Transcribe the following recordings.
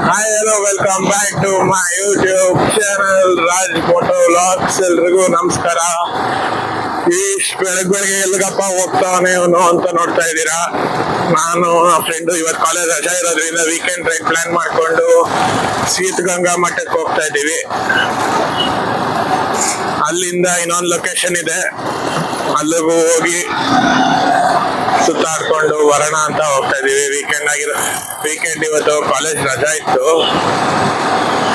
Hi hello welcome back to my YouTube channel Raj photo vlogs. ಎಲ್ರಿಗೂ ನಮಸ್ಕಾರ. ಬೆಳಗ್ಗೆ ಎಲ್ಗಪ್ಪ ಹೋಗ್ತಾವನೆ ಅವನು ಅಂತ ನೋಡ್ತಾ ಇದ್ದೀರಾ. ನಾನು ನನ್ನ ಫ್ರೆಂಡು ಇವತ್ತು ಕಾಲೇಜ್ ರಜಾ ಇರೋದ್ರಿಂದ ವೀಕೆಂಡ್ ರೈಡ್ ಪ್ಲಾನ್ ಮಾಡ್ಕೊಂಡು ಸೀತಗಂಗಾ ಮಠಕ್ಕೆ ಹೋಗ್ತಾ ಇದ್ದೀವಿ. ಅಲ್ಲಿಂದ ಇನ್ನೊಂದು ಲೊಕೇಶನ್ ಇದೆ, ಅಲ್ಲಿಗೂ ಹೋಗಿ ಸುತ್ತಾಡ್ಕೊಂಡು ಬರೋಣ ಅಂತ ಹೋಗ್ತಾ ಇದೀವಿ. ವೀಕೆಂಡ್ ಇವತ್ತು ಕಾಲೇಜ್ ರಜಾ ಇತ್ತು,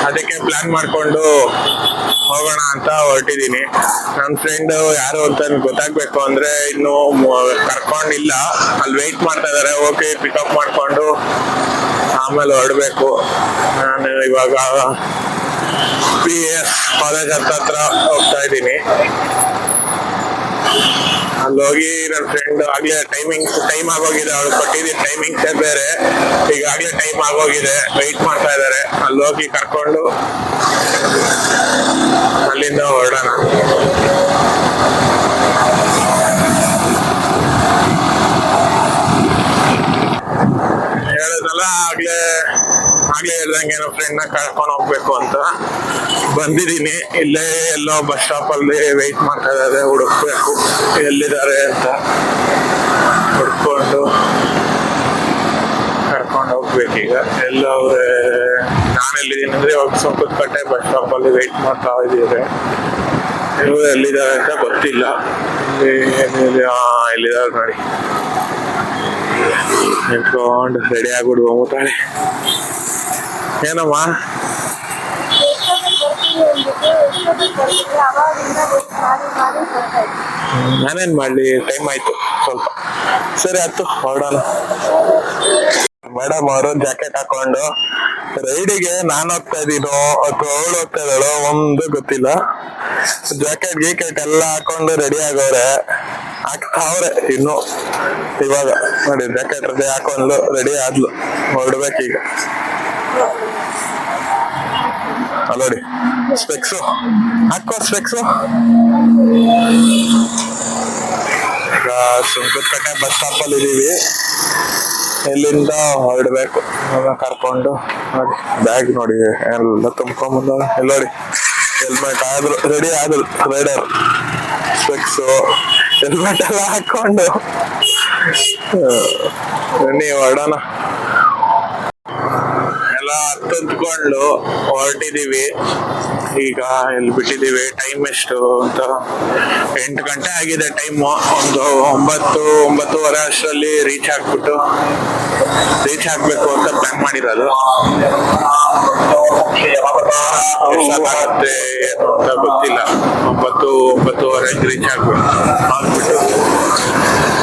ಅದಕ್ಕೆ ಪ್ಲಾನ್ ಮಾಡ್ಕೊಂಡು ಹೋಗೋಣ ಅಂತ ಹೊರಟಿದ್ದೀನಿ. ನನ್ನ ಫ್ರೆಂಡ್ ಯಾರು ಅಂತ ಗೊತ್ತಾಗ್ಬೇಕು ಅಂದ್ರೆ ಇನ್ನು ಕರ್ಕೊಂಡಿಲ್ಲ, ಅಲ್ಲಿ ವೆಯ್ಟ್ ಮಾಡ್ತಾ ಇದಾರೆ. ಹೋಗಿ ಪಿಕಪ್ ಮಾಡ್ಕೊಂಡು ಆಮೇಲೆ ಹೊರಡ್ಬೇಕು. ನಾನು ಇವಾಗ PS ಕಾಲೇಜ್ ಹತ್ರ ಹೋಗ್ತಾ ಇದ್ದೀನಿ. ಅಲ್ಲೋಗಿ ನನ್ನ ಫ್ರೆಂಡ್ ಆಗ್ಲೇ ಟೈಮ್ ಆಗೋಗಿದೆ, ಅವ್ರು ಕೊಟ್ಟಿದ್ದ ಟೈಮಿಂಗ್ಸೇ ಬೇರೆ. ಈಗಾಗ್ಲೇ ಟೈಮ್ ಆಗೋಗಿದೆ, ವೆಯ್ಟ್ ಮಾಡ್ತಾ ಇದಾರೆ. ಅಲ್ಲೋಗಿ ಕರ್ಕೊಂಡು ಅಲ್ಲಿಂದ ಹೊರಡೋಣ. ಹೇಳಿದ್ನಲ್ಲ ಆಗ್ಲೇ ಹೇಳ್ದಂಗೆ ನಮ್ಮ ಫ್ರೆಂಡ್ ನ ಕರ್ಕೊಂಡು ಹೋಗ್ಬೇಕು ಅಂತ ಬಂದಿದ್ದೀನಿ. ಇಲ್ಲೇ ಎಲ್ಲೋ ಬಸ್ ಸ್ಟಾಪ್ ಅಲ್ಲಿ ವೆಯ್ಟ್ ಮಾಡ್ತಾ ಇದ್ದಾರೆ, ಹುಡುಕ್ಬೇಕು ಎಲ್ಲಿದ್ದಾರೆ ಅಂತ. ಹುಡ್ಕೊಂಡು ಕರ್ಕೊಂಡು ಹೋಗ್ಬೇಕೀಗ. ಎಲ್ಲೋ ನಾನು ಎಲ್ಲಿದ್ದೀನಿ ಅಂದ್ರೆ ಇವಾಗ ಸುಂಕದಕಟ್ಟೆ ಬಸ್ ಸ್ಟಾಪ್ ಅಲ್ಲಿ ವೆಯ್ಟ್ ಮಾಡ್ತಾ ಇದ್ದೀರಿ. ಇವರು ಎಲ್ಲಿದ್ದಾರೆ ಅಂತ ಗೊತ್ತಿಲ್ಲ. ಎಲ್ಲಿದ್ದಾರೆ ನೋಡಿ, ನಿಂತ್ಕೊಂಡು ರೆಡಿ ಆಗ್ಬಿಡು ಹೋಗ್ತಾಳೆ. ಏನಮ್ಮ ನಾನೇನ್ ಮಾಡ್ಲಿ, ಟೈಮ್ ಆಯ್ತು ಸ್ವಲ್ಪ. ಸರಿ ಆಯ್ತು, ಹೊರಡೋಣ. ಮೇಡಮ್ ಅವರು ಜಾಕೆಟ್ ಹಾಕೊಂಡು ರೈಡಿಗೆ ನಾನು ಹೋಗ್ತಾ ಇದೀನೋ ಅಥವಾ ಅವಳು ಹೋಗ್ತಾ ಇದ್ದಾಳೋ ಒಂದು ಗೊತ್ತಿಲ್ಲ. ಜಾಕೆಟ್ ಎಲ್ಲ ಹಾಕೊಂಡು ರೆಡಿ ಆಗವ್ರೆ, ಹಾಕ್ತಾವ್ರೆ ಇನ್ನು. ಇವಾಗ ನೋಡಿ ಜಾಕೆಟ್ ರೆಡಿ ಹಾಕೊಂಡು ರೆಡಿ ಆದ್ಲು, ಹೊರಡ್ಬೇಕೀಗ. ಅಲ್ಲೋಡಿ ಸ್ಪೆಕ್ಸು ಹಾಕೋ, ಸ್ಪೆಕ್ಸು. ಈಗ ಸುಂಕದಕಟ್ಟೆ ಬಸ್ ಸ್ಟಾಪ್ ಅಲ್ಲಿ ಇದೀವಿ, ಇಲ್ಲಿಂದ ಹೊರಡ್ಬೇಕು. ಕರ್ಕೊಂಡು ನೋಡಿ ಬ್ಯಾಗ್ ನೋಡಿ ಎಲ್ಲ ತುಂಬ್ಕೊಂಡ್ಬಂದ. ನೋಡಿ ಹೆಲ್ಮೆಟ್ ಆದ್ರು ರೆಡಿ ಆದ್ರು, ರೈಡರ್ ಸ್ಪೆಕ್ಸು ಹೆಲ್ಮೆಟ್ ಎಲ್ಲ ಹಾಕೊಂಡು ನೀವು ಹೊರಡೋಣ. ಎಲ್ಲ ಹತ್ತಂತ್ಕೊಂಡು ಹೊರಟಿದೀವಿ. ಈಗ ಎಲ್ಲಿ ಬಿಟ್ಟಿದೀವಿ, ಟೈಮ್ ಎಷ್ಟು ಅಂತ 8 ಗಂಟೆ ಆಗಿದೆ ಟೈಮು. ಒಂದು 9-9:30 ಅಷ್ಟರಲ್ಲಿ ರೀಚ್ ಆಗ್ಬೇಕು ಅಂತ ಪ್ಲಾನ್ ಮಾಡಿರೋದು. ಎಷ್ಟಾಗುತ್ತೆ ಏನು ಅಂತ ಗೊತ್ತಿಲ್ಲ. 9-9:30 ರೀಚ್ ಆಗ್ಬಿಟ್ಟು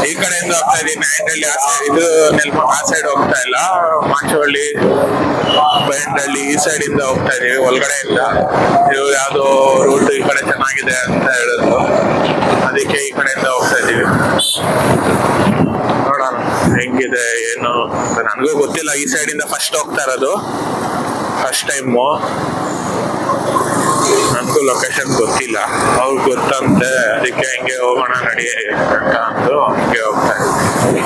ಈ ಕಡೆಯಿಂದ ಹೋಗ್ತಾ ಇದೀನಿ. ನೈಂಡಳ್ಳಿ ಇದು ನೆಲಮಂಗಲ ಆ ಸೈಡ್ ಹೋಗ್ತಾ ಇಲ್ಲ, ಮಾಚವಳ್ಳಿ ಬೈಂಡಳ್ಳಿ ಈ ಸೈಡ್ ಇಂದ ಹೋಗ್ತಾ ಇದೀವಿ, ಒಳಗಡೆಯಿಂದ. ಇದು ಯಾವ್ದೋ ರೂಟ್ ಈ ಕಡೆ ಚೆನ್ನಾಗಿದೆ ಅಂತ ಹೇಳಿದ್ರು, ಅದಕ್ಕೆ ಈ ಕಡೆಯಿಂದ ಹೋಗ್ತಾ ಇದೀವಿ. ನೋಡೋಣ ಹೆಂಗಿದೆ ಏನು ಅಂತ. ನನಗೂ ಗೊತ್ತಿಲ್ಲ, ಈ ಸೈಡ್ ಇಂದ ಫಸ್ಟ್ ಹೋಗ್ತಾ ಇರೋದು, ಫಸ್ಟ್ ಟೈಮು. ನನಗೂ ಲೊಕೇಶನ್ ಗೊತ್ತಿಲ್ಲ, ಅವ್ರಿಗೆ ಗೊತ್ತಂತೆ, ಅದಕ್ಕೆ ಹಿಂಗೆ ಹೋಗೋಣ ನಡಿ ಅಂತ ಅಂದು ಹಿಂಗೆ ಹೋಗ್ತಾ ಇದ್ದೀನಿ.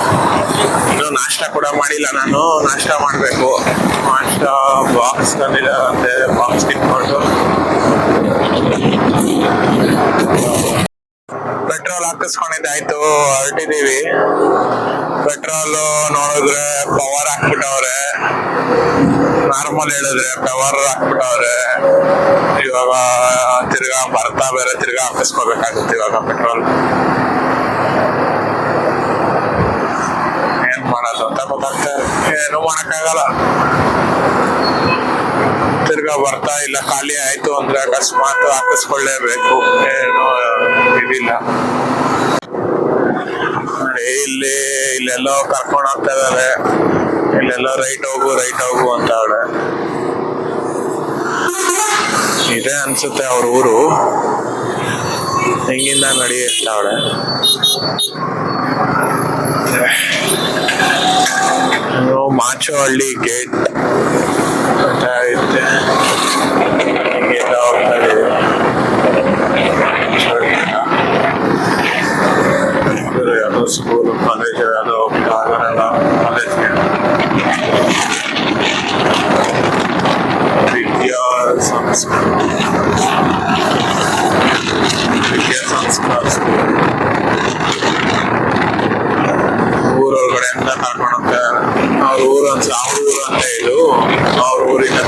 ಇನ್ನು ನಾಷ್ಟ ಕೂಡ ಮಾಡಿಲ್ಲ ನಾನು, ನಾಷ್ಟ ಮಾಡ್ಬೇಕು. ನಾಷ್ಟ ಬಾಕ್ಸ್ ತಂದಿದ್ದಾರಂತೆ, ಬಾಕ್ಸ್ ತಿನ್ಕೊಂಡು ಪೆಟ್ರೋಲ್ ಹಾಕಿಸ್ಕೊಂಡಿದ್ದಾಯ್ತು, ಹೊರಟಿದೀವಿ. ಪೆಟ್ರೋಲ್ ನೋಡಿದ್ರೆ ಪವರ್ ಹಾಕ್ಬಿಟ್ಟವ್ರೆ, ನಾರ್ಮಲ್ ಹೇಳಿದ್ರೆ ಪವರ್ ಹಾಕ್ಬಿಟ್ಟವ್ರೆ. ಇವಾಗ ತಿರ್ಗಾ ಬರ್ತಾ ಬೇರೆ ತಿರ್ಗಾ ಹಾಕಿಸ್ಕೋಬೇಕಾಗುತ್ತೆ ಇವಾಗ ಪೆಟ್ರೋಲ್. ಏನ್ ಮಾಡೋದು ಅಂತ ಗೊತ್ತಾಗ್ತದೆ, ಏನು ಮಾಡಕ್ಕಾಗಲ್ಲ. ತಿರ್ಗಾ ಬರ್ತಾ ಇಲ್ಲ, ಖಾಲಿ ಆಯ್ತು ಅಂದ್ರೆ ಅಕಸ್ಮಾತ್ ಹಾಕಿಸ್ಕೊಳ್ಳೇಬೇಕು, ಏನು ಇದಿಲ್ಲ. ಇಲ್ಲೆಲ್ಲೋ ಕರ್ಕೊಂಡು ಹೋಗ್ತಾ ಇದಾರೆ, ಇಲ್ಲೆಲ್ಲ ರೈಟ್ ಹೋಗು ಅಂತ ಅವಳೆ. ಇದೆ ಅನ್ಸುತ್ತೆ ಅವ್ರ ಊರು, ಹಿಂಗಿಂದ ನಡೆಯುತ್ತೆ ಅವಳೆ. ಮಾಚವಳ್ಳಿ ಗೇಟ್ ಅಂತ ಐತೆ, ಹಿಂಗಿಂದ ಹೋಗ್ತಾ ಇದೀವಿ. ಯಾವುದೋ ಸ್ಕೂಲ್ ಕಾಲೇಜ್ ಯಾವುದೋ ಕಾಲೇಜ್ಗೆ ಮತ್ತೆ ಇದು ಅವ್ರ ಊರಿಂದ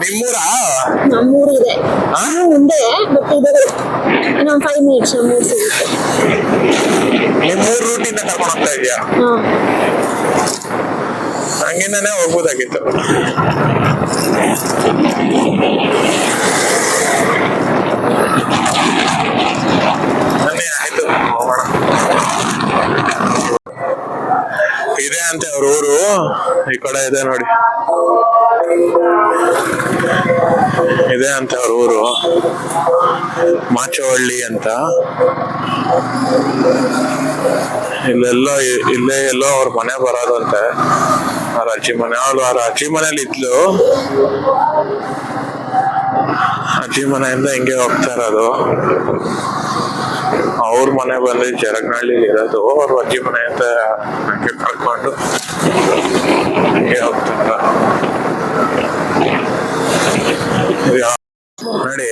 ನಿಮ್ಮೂರಾ? ನಮ್ಮೂರು ಇದೆ ಮುಂದೆ, ಬಟ್ ಇದು ಇನ್ನೊಂದು 5 ಮಿನಿಟ್ಸ್ ನಮ್ಮೂರು ಸಿಗುತ್ತೆ. ನಿಮ್ಮೂರ್ ರೂಟಿಂದ ಕರ್ಕೊಂಡು ಹೋಗ್ತಾ ಇದೆಯಾ? ಹಂಗಿಂದಾನೆ ಹೋಗ್ಬೋದಾಗಿತ್ತು. ಬನ್ನಿ ಆಯ್ತು ಹೋಗೋಣ. ಇದೆ ಅಂತೆ ಅವ್ರ ಊರು, ಈ ಕಡೆ ಇದೆ ನೋಡಿ, ಇದೆ ಅಂತೆ ಅವ್ರ ಊರು, ಮಾಚವಳ್ಳಿ ಅಂತ. ಇಲ್ಲೇ ಎಲ್ಲೋ ಅವ್ರ ಮನೆ ಬರೋದಂತೆ, ಅವ್ರ ಅಜ್ಜಿ ಮನೆ. ಅವ್ರು ಅವ್ರ ಅಜ್ಜಿ ಮನೇಲಿ ಇದ್ಲು, ಅಜ್ಜಿ ಮನೆಯಿಂದ ಹಿಂಗೆ ಹೋಗ್ತಾ ಇರೋದು. ಅವ್ರ ಮನೆ ಬಂದು ಜರಗನಹಳ್ಳಿ ಇರೋದು, ಅವ್ರ ಅಜ್ಜಿ ಮನೆ ಅಂತ ಹಂಗೆ ಕರ್ಕೊಂಡು ಹಂಗೆ ಹೋಗ್ತಾರ ನೋಡಿ.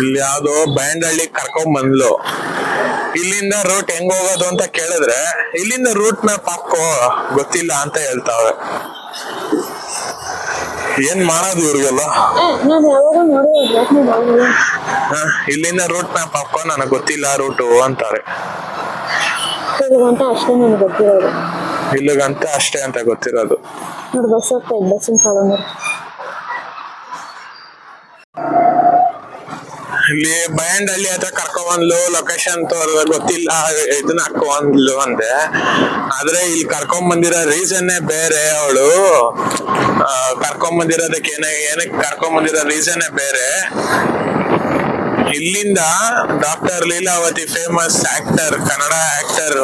ಇಲ್ಲಿ ಯಾವ್ದೋ ಬ್ಯಾಂಡಳ್ಳಿ ಕರ್ಕೊಂಡ್ ಬಂದ್ಲು. ಇಲ್ಲಿಂದ ರೂಟ್ ಹೆಂಗ್ ಹೋಗೋದು ಅಂತ ಕೇಳಿದ್ರೆ ಇಲ್ಲಿಂದ ರೂಟ್ ಮ್ಯಾಪ್ ಹಾಕೋ ಗೊತ್ತಿಲ್ಲ ಅಂತ ಹೇಳ್ತಾವೆ. ಏನ್ ಮಾಡೋದು ಇವ್ರಿಗೆಲ್ಲ? ಇಲ್ಲಿಂದ ರೂಟ್ ಮ್ಯಾಪ್ ಹಾಕೋ, ನನಗ್ ಗೊತ್ತಿಲ್ಲ ರೂಟು ಅಂತಾರೆ. ಇಲ್ಲಿಗಂತ ಅಷ್ಟೇ ಅಂತ ಗೊತ್ತಿರೋದು. ಇಲ್ಲಿ ಬಯಂಡಳ್ಳಿ ಹತ್ರ ಕರ್ಕೊಂಡ್ಬಂದ್ಲು, ಲೊಕೇಶನ್ ಗೊತ್ತಿಲ್ಲ, ಇದನ್ನ ಹಾಕೊಂಡ್ಲು ಅಂದೆ. ಆದ್ರೆ ಇಲ್ಲಿ ಕರ್ಕೊಂಡ್ ಬಂದಿರೋ ರೀಸನ್ನೇ ಬೇರೆ. ಅವಳು ಕರ್ಕೊಂಡ್ ಬಂದಿರೋದಕ್ಕೆ ಏನಕ್ಕೆ ಕರ್ಕೊಂಡ್ ಬಂದಿರೋ ರೀಸನ್ನೇ ಬೇರೆ. ಇಲ್ಲಿಂದ doctor Leelavathi, famous actor, Kannada actor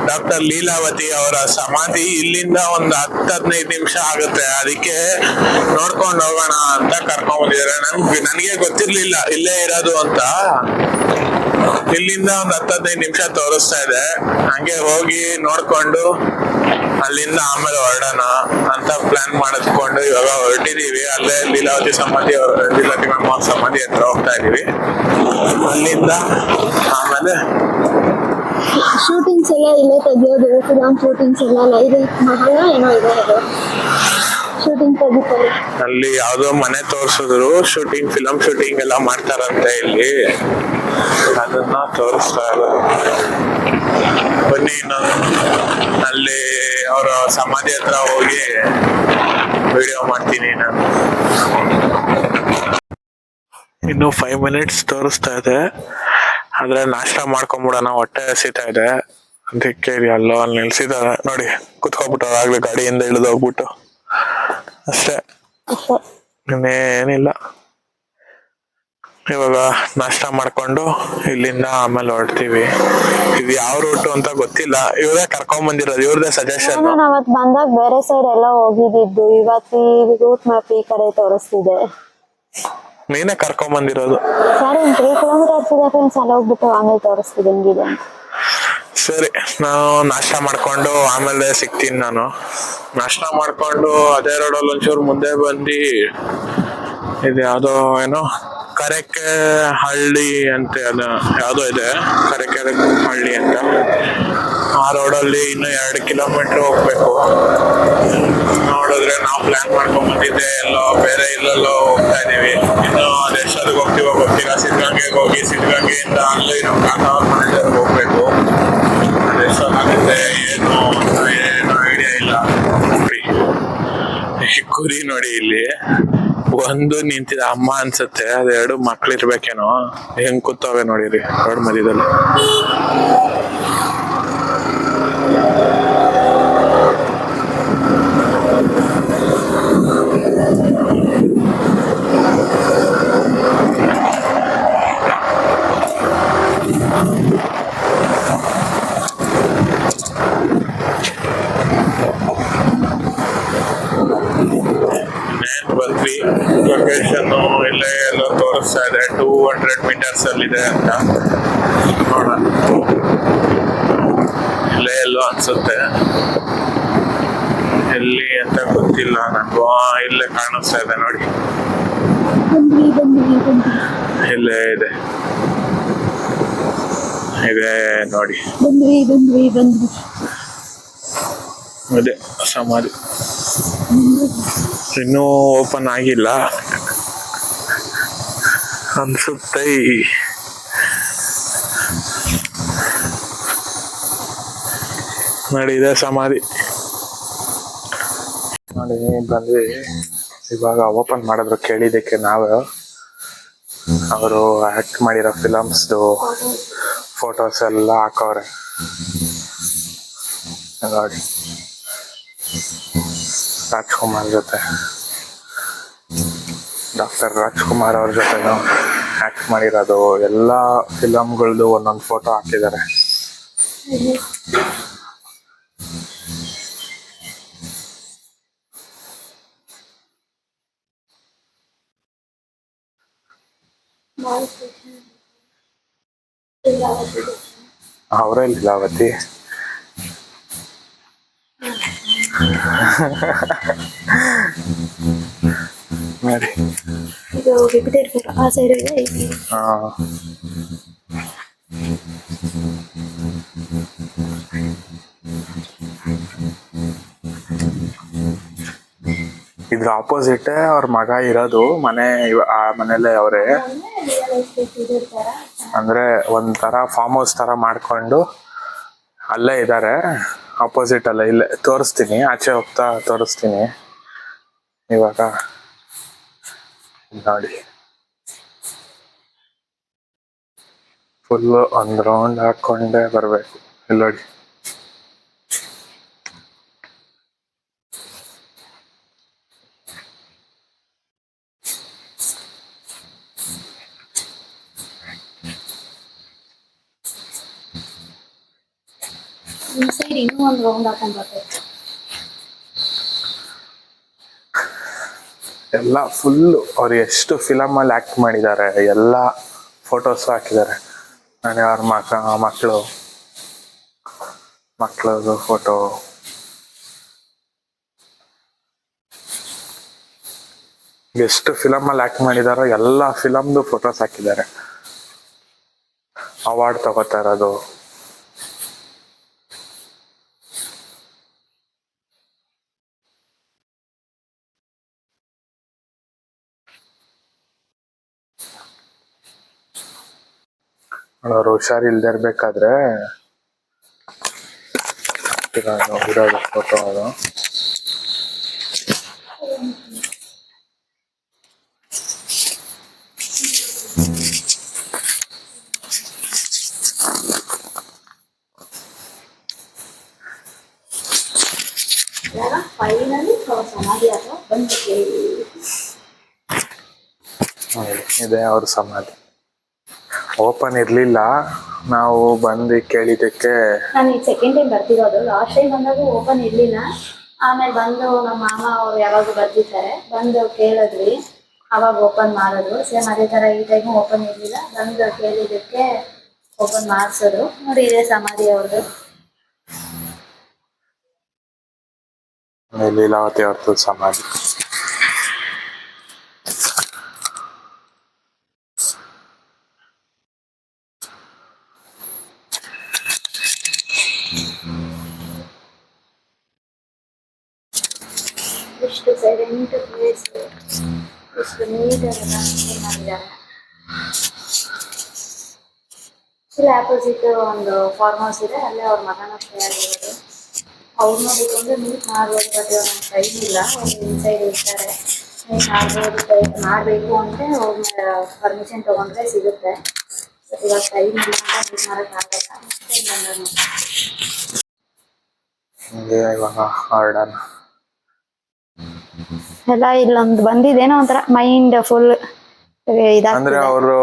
doctor Leelavathi ಅವರ ಸಮಾಧಿ ಇಲ್ಲಿಂದ ಒಂದು 10-15 ನಿಮಿಷ ಆಗುತ್ತೆ. ಅದಕ್ಕೆ ನೋಡ್ಕೊಂಡು ಹೋಗೋಣ ಅಂತ ಕರ್ಕೊಂಡ್ ಬಂದಿದ್ದಾರೆ. ನನಗೆ ಗೊತ್ತಿರ್ಲಿಲ್ಲ ಇಲ್ಲೇ ಇರೋದು ಅಂತ. ಇಲ್ಲಿಂದ ಒಂದು 10-15 ನಿಮಿಷ ತೋರಿಸ್ತಾ ಇದೆ. ಹಂಗೆ ಹೋಗಿ ನೋಡ್ಕೊಂಡು ಅಲ್ಲಿಂದ ಆಮೇಲೆ ಹೊರಡೋಣ ಅಂತ ಪ್ಲಾನ್ ಮಾಡಿದ್ಕೊಂಡು ಇವಾಗ ಹೊರಟಿದೀವಿ. ಅಲ್ಲೇ ಲೀಲಾವತಿ ಸಮಾಧಿ, ಲೀಲಾವತಿ ಮ್ಯಾಮ್ ಸಮಾಧಿ ಹತ್ರ ಹೋಗ್ತಾ ಇದೀವಿ. ಅಲ್ಲಿಂದ ಆಮೇಲೆ ಶೂಟಿಂಗ್ಸ್ ಎಲ್ಲ ಇಲ್ಲೇ ತೆಗಿಯೋದು, ಫಿಲಂ ಶೂಟಿಂಗ್ಸ್ ಎಲ್ಲ ಇದೆ. ಮಹಲ ಏನೋ ಇದೆ, ಶೂಟಿಂಗ್ ತೆಗಿತಾರೆ. ಅಲ್ಲಿ ಯಾವ್ದೋ ಮನೆ ತೋರ್ಸಿದ್ರು, ಶೂಟಿಂಗ್, ಫಿಲಂ ಶೂಟಿಂಗ್ ಎಲ್ಲ ಮಾಡ್ತಾರಂತೆ ಇಲ್ಲಿ. ಅದನ್ನ ತೋರಿಸ್ತಾ ಇದ್ದಾರೆ. ಬನ್ನಿ ಇನ್ನೊಂದು ಅಲ್ಲಿ ಅವರ ಸಮಾಧಿ ಹತ್ರ ಹೋಗಿ ವಿಡಿಯೋ ಮಾಡ್ತೀನಿ ನಾನು. ಇನ್ನು 5 ಮಿನಿಟ್ಸ್ ತೋರಿಸ್ತಾ ಇದೆ. ಆದ್ರೆ ನಾಷ್ಟ ಮಾಡ್ಕೊಂಡ್ಬಿಡೋಣ, ಹೊಟ್ಟೆ ಹಸಿತಾ ಇದೆ. ಅದಕ್ಕೆ ಅಲ್ಲೋ ಅಲ್ಲಿ ನಿಲ್ಸಿದ್ದಾರೆ ನೋಡಿ, ಕುತ್ಕೊಬಿಟ್ಟು ಆಗ್ಲೇ ಗಾಡಿಯಿಂದ ಇಳಿದು ಹೋಗ್ಬಿಟ್ಟು ಅಷ್ಟೇ, ಇನ್ನೇನಿಲ್ಲ. ಇವಾಗ ನಾಷ್ಟ ಮಾಡ್ಕೊಂಡು ಇಲ್ಲಿಂದ ಆಮೇಲೆ ಹೊರಡ್ತೀವಿ. ಇದು ಯಾವ ರೂಟು ಅಂತ ಗೊತ್ತಿಲ್ಲ, ಇವ್ರೇ ಕರ್ಕೊಂಡ್ ಬಂದಿರೋದು, ಇವ್ರದೇ ಸಜೆಷನ್. ಅವತ್ ಬಂದಾಗ ಬೇರೆ ಸೈಡ್ ಎಲ್ಲ ಹೋಗಿದ್ದು, ಇವತ್ತು ರೂಟ್ ಮ್ಯಾಪ್ ಈ ಕಡೆ ತೋರಿಸ್ತಿದೆ. ನೀನೇ ಕರ್ಕೊಂಡ್ ಬಂದಿರೋದು. ಸರಿ, 3 ಕಿಲೋಮೀಟರ್ಸ್ ಇದೆ ಫ್ರೆಂಡ್ಸ್, ಅಲ್ಲಿ ಹೋಗ್ಬಿಟ್ಟು ಆಮೇಲೆ ತೋರಿಸ್ತಿದೆ ಹೆಂಗಿದೆ. ಸರಿ, ನಾನು ನಾಷ್ಟ ಮಾಡ್ಕೊಂಡು ಆಮೇಲೆ ಸಿಗ್ತೀನಿ. ನಾನು ನಾಷ್ಟ ಮಾಡ್ಕೊಂಡು ಅದೇ ರೋಡಲ್ಲಿ ಒಂಚೂರು ಮುಂದೆ ಬಂದು ಇದು ಯಾವ್ದೋ ಏನೋ ಕರೆಕೆ ಹಳ್ಳಿ ಅಂತ ಅದು ಯಾವ್ದೋ ಇದೆ, ಕರೆಕೆ ಹಳ್ಳಿ ಅಂತ. ಆ ರೋಡಲ್ಲಿ ಇನ್ನು 2 ಕಿಲೋಮೀಟರ್ ಹೋಗ್ಬೇಕು. ನೋಡಿದ್ರೆ ನಾವು ಪ್ಲಾನ್ ಮಾಡ್ಕೊಂಡ್ ಬಂದಿದ್ದೆ ಎಲ್ಲೋ ಬೇರೆ ಇಲ್ಲೆಲ್ಲೋ ಹೋಗ್ತಾ ಇದೀವಿ. ಇನ್ನು ಅದೆಷ್ಟೊತ್ತಿಗೆ ಹೋಗ್ತೀವೋ ಗೊತ್ತಿಲ್ಲ. ಸಿದ್ಧಗಂಗೆಗೆ ಹೋಗಿ ಸಿದ್ಧಗಂಗೆಯಿಂದ ಅಲ್ಲಿ ನಮ್ಮ ಕಾಕವ್ರ ಮನೆ ಹೋಗ್ಬೇಕು. ಅದೆಷ್ಟೊತ್ತಾಗುತ್ತೆ ಏನು ಐಡಿಯಾ ಇಲ್ಲ. ಕುರಿ ನೋಡಿ, ಇಲ್ಲಿ ಒಂದು ನಿಂತಿದೆ ಅಮ್ಮ ಅನ್ಸುತ್ತೆ, ಅದು 2 ಮಕ್ಳು ಇರ್ಬೇಕೇನೋ. ಹೆಂಗ್ ಕೂತವೆ ನೋಡಿರಿ ರೋಡ್ ಮಧ್ಯದಲ್ಲಿ. ಬಂದ್ವಿ, ಲೊಕೇಶನ್ ಇಲ್ಲೇ ಎಲ್ಲ ತೋರಿಸ್ತಾ ಇದೆ, 200 ಮೀಟರ್ಸ್ ಅಲ್ಲಿ ಇದೆ ಅಂತ. ನೋಡೋಣ, ಇಲ್ಲೇ ಎಲ್ಲೋ ಅನ್ಸುತ್ತೆ, ಎಲ್ಲಿ ಅಂತ ಗೊತ್ತಿಲ್ಲ ನನಗೂ. ಇಲ್ಲೇ ಕಾಣಿಸ್ತಾ ಇದೆ ನೋಡಿ, ಇಲ್ಲೇ ಇದೆ ಇದೆ ನೋಡಿ. ಅದೇ ಸಮಾಧಿ ಇನ್ನೂ ಓಪನ್ ಆಗಿಲ್ಲ ಅನ್ಸುತ್ತೆ. ನೋಡಿ ಇದೆ ಸಮಾಧಿ. ನೋಡಿ ಬಂದ್ವಿ, ಇವಾಗ ಓಪನ್ ಮಾಡಿದ್ರು. ಕೇಳಿದ್ದಕ್ಕೆ ನಾವು ಅವರು ಆಕ್ಟ್ ಮಾಡಿರೋ ಫಿಲಮ್ಸ್ದು ಫೋಟೋಸ್ ಎಲ್ಲ ಹಾಕವ್ರೆ ನೋಡಿ. ರಾಜ್ಕುಮಾರ್ ಜೊತೆ, ಡಾಕ್ಟರ್ ರಾಜ್ಕುಮಾರ್ ಅವ್ರ ಜೊತೆ ಆಕ್ಟ್ ಮಾಡಿರೋದು ಎಲ್ಲ ಫಿಲಮ್ಗಳದ್ದು ಒಂದೊಂದು ಫೋಟೋ ಹಾಕಿದ್ದಾರೆ. ಅವರೇ ಲೀಲಾವತಿ. ನೋಡಿ ಇದು ರಿಪೀಟೆಡ್ ಆ ಸೈಡ್ ಇದೆ. ಇದ್ರ ಆಪೋಸಿಟ್ ಅವ್ರ ಮಗ ಇರೋದು ಮನೆ. ಆ ಮನೇಲೆ ಅವರೇ, ಅಂದ್ರೆ ಒಂಥರ ಫಾರ್ಮ್ ಹೌಸ್ ತರ ಮಾಡ್ಕೊಂಡು ಅಲ್ಲೇ ಇದ್ದಾರೆ. ಆಪೋಸಿಟ್ ಅಲ್ಲ, ಇಲ್ಲೇ ತೋರಿಸ್ತೀನಿ, ಆಚೆ ಹೋಗ್ತಾ ತೋರಿಸ್ತೀನಿ ಇವಾಗ. ನೋಡಿ ಫುಲ್ ಒಂದ್ ರೌಂಡ್ ಹಾಕೊಂಡೇ ಬರ್ಬೇಕು. ಇಲ್ಲಿ ನೋಡಿ ಸೈಡ್ ಇನ್ನೂ ಒಂದು ರೌಂಡ್ ಹಾಕೊಂಡ್ ಬರ್ಬೇಕು. ಎಲ್ಲ ಫುಲ್ ಅವ್ರು ಎಷ್ಟು ಫಿಲಮ್ ಅಲ್ಲಿ ಆಕ್ಟ್ ಮಾಡಿದ್ದಾರೆ ಎಲ್ಲ ಫೋಟೋಸ್ ಹಾಕಿದ್ದಾರೆ. ನಾನು ಅವ್ರ ಮಕ್ಕಳದು ಫೋಟೋ, ಎಷ್ಟು ಫಿಲಮ್ ಅಲ್ಲಿ ಆಕ್ಟ್ ಮಾಡಿದಾರೋ ಎಲ್ಲ ಫಿಲಮ್ದು ಫೋಟೋಸ್ ಹಾಕಿದ್ದಾರೆ. ಅವಾರ್ಡ್ ತಗೋತಾ ಇರೋದು. ಅವ್ರು ಹುಷಾರಿಲ್ದೇ ಇರ್ಬೇಕಾದ್ರೆ ಇರೋದು ಫೋಟೋ ಅದು. ಫೈನಲಿ ಸಮಾಧಿ ಅಥವಾ ಬಂದು ಇದೆ ಅವ್ರ ಸಮಾಧಿ. ಓಪನ್ ಇರ್ಲಿಲ್ಲ, ನಾವು ಬಂದು ಕೇಳಿದ್ದಕ್ಕೆ. ನಾನು ಈಗ ಸೆಕೆಂಡ್ ಟೈಮ್ ಬರ್ತಿರೋದು. ಲಾಸ್ಟ್ ಟೈಮ್ ಬಂದಾಗ ಓಪನ್ ಇರ್ಲಿಲ್ಲ. ಆಮೇಲೆ ಬಂದು ನಮ್ಮ ಮಾಮ ಅವ್ರು ಯಾವಾಗ ಬರ್ತಿದ್ದಾರೆ, ಬಂದು ಕೇಳಿದ್ವಿ, ಅವಾಗ ಓಪನ್ ಮಾಡೋದು. ಸೇಮ್ ಅದೇ ತರ ಈ ಟೈಮು ಓಪನ್ ಇರ್ಲಿಲ್ಲ, ಬಂದು ಕೇಳಿದ್ದಕ್ಕೆ ಓಪನ್ ಮಾಡಿಸೋದು. ನೋಡಿ ಇದೆ ಸಮಾಧಿ ಅವ್ರದ್ದು. ಲೀಲಾವತಿ ಅವ್ರದ್ದು ಸಮಾಧಿ. ಎಷ್ಟು ಸೈಲೆಂಟ್ ಪ್ಲೇಸ್, ಎಷ್ಟು ನೀಟಾಗಿ ಮಾಡಿದ್ದಾರೆ. ಇಲ್ಲಿ ಆಪೋಸಿಟ್ ಒಂದು ಫಾರ್ಮ್ ಹೌಸ್ ಇದೆ, ಅಲ್ಲೇ ಅವ್ರ ಮಗನ ಸ್ಟೇ ಆಗಿರೋದು. ಅವ್ರು ನೋಡಿಕೊಂಡು ಮೀಟ್ ಮಾಡ್ಬೋದು, ಬಟ್ ಇವಾಗ ನಮ್ಮ ಟೈಮ್ ಇಲ್ಲ. ಅವ್ರು ಇನ್ಸೈಡ್ ಇರ್ತಾರೆ, ಮಾಡ್ಬೋದು. ಮಾಡಬೇಕು ಅಂದರೆ ಅವ್ರನ್ನ ಪರ್ಮಿಷನ್ ತೊಗೊಂಡ್ರೆ ಸಿಗುತ್ತೆ. ಬಟ್ ಇವಾಗ ಟೈಮ್ ಇಲ್ಲ ಅಂತ ಮೀಟ್ ಮಾಡೋಕ್ಕಾಗಲ್ಲ. ಇವಾಗ ಆರ್ಡರ್ ಎಲ್ಲ ಇಲ್ಲೊಂದು ಬಂದಿದ್ದೇನೋ ಒಂಥರ ಮೈಂಡ್ ಫುಲ್ ಅಂದ್ರೆ ಅವರು